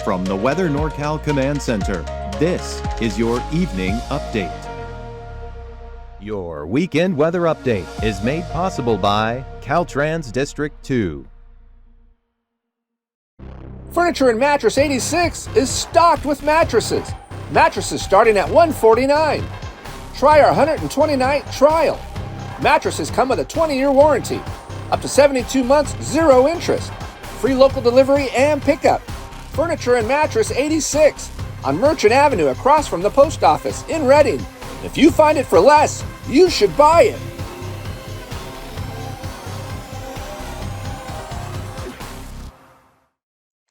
From the Weather NorCal Command Center, this is your evening update. Your weekend weather update is made possible by Caltrans District 2. Furniture and Mattress 86 is stocked with mattresses. Mattresses starting at $149. Try our 120-night trial. Mattresses come with a 20-year warranty. Up to 72 months, 0 interest. Free local delivery and pickup. Furniture and Mattress 86 on Merchant Avenue across from the post office in Reading. If you find it for less, you should buy it.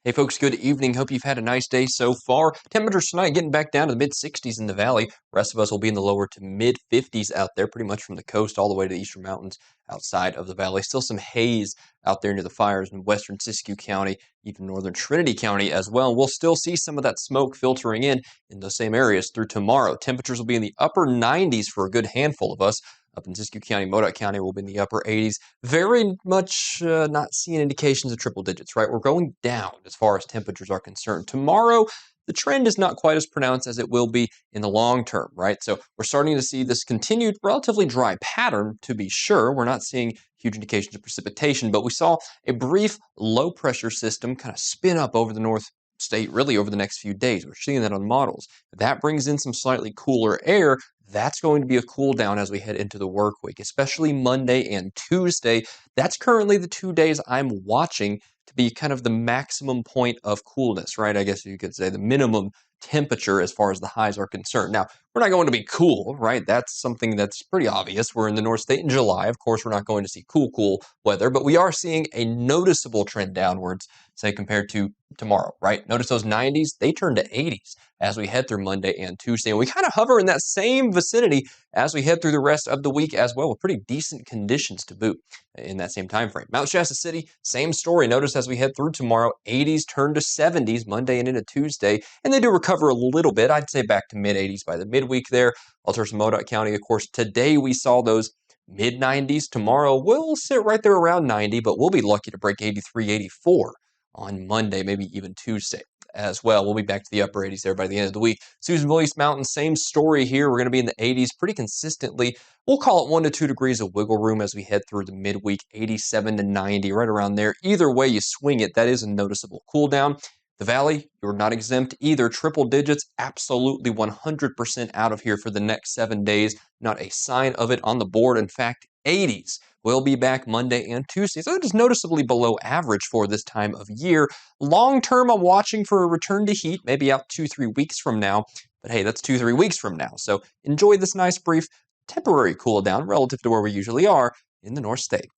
Hey folks, good evening. Hope you've had a nice day so far. Temperatures tonight getting back down to the mid-60s in the valley. Rest of us will be in the lower to mid-50s out there, pretty much from the coast all the way to the eastern mountains outside of the valley. Still some haze out there near the fires in western Siskiyou County, even northern Trinity County as well. We'll still see some of that smoke filtering in those same areas through tomorrow. Temperatures will be in the upper 90s for a good handful of us. Up in Siskiyou County, Modoc County will be in the upper 80s. Very much not seeing indications of triple digits, right? We're going down as far as temperatures are concerned. Tomorrow, the trend is not quite as pronounced as it will be in the long term, right? So we're starting to see this continued relatively dry pattern, to be sure. We're not seeing huge indications of precipitation, but we saw a brief low pressure system kind of spin up over the north state really over the next few days. We're seeing that on models. That brings in some slightly cooler air. That's going to be a cool down as we head into the work week, especially Monday and Tuesday. That's currently the 2 days I'm watching to be kind of the maximum point of coolness, right? I guess you could say the minimum temperature as far as the highs are concerned. Now, we're not going to be cool, right? That's something that's pretty obvious. We're in the North State in July. Of course, we're not going to see cool weather, but we are seeing a noticeable trend downwards, say, compared to tomorrow, right? Notice those 90s, they turn to 80s as we head through Monday and Tuesday. And we kind of hover in that same vicinity as we head through the rest of the week as well, with pretty decent conditions to boot in that same time frame. Mount Shasta City, same story. Notice as we head through tomorrow, 80s turn to 70s Monday and into Tuesday, and they do recover a little bit. I'd say back to mid-80s by the midweek there. Altus and Modoc County, of course, today we saw those mid-90s. Tomorrow we'll sit right there around 90, but we'll be lucky to break 83, 84 on Monday, maybe even Tuesday as well. We'll be back to the upper 80s there by the end of the week. Susanville East Mountain, same story here. We're going to be in the 80s pretty consistently. We'll call it 1 to 2 degrees of wiggle room as we head through the midweek, 87 to 90, right around there. Either way you swing it, that is a noticeable cool down. The valley, you're not exempt either. Triple digits, absolutely 100% out of here for the next 7 days. Not a sign of it on the board. In fact, 80s. We'll be back Monday and Tuesday. So that is noticeably below average for this time of year. Long term, I'm watching for a return to heat, maybe out 2-3 weeks from now. But hey, that's 2-3 weeks from now. So enjoy this nice brief temporary cool down relative to where we usually are in the North State.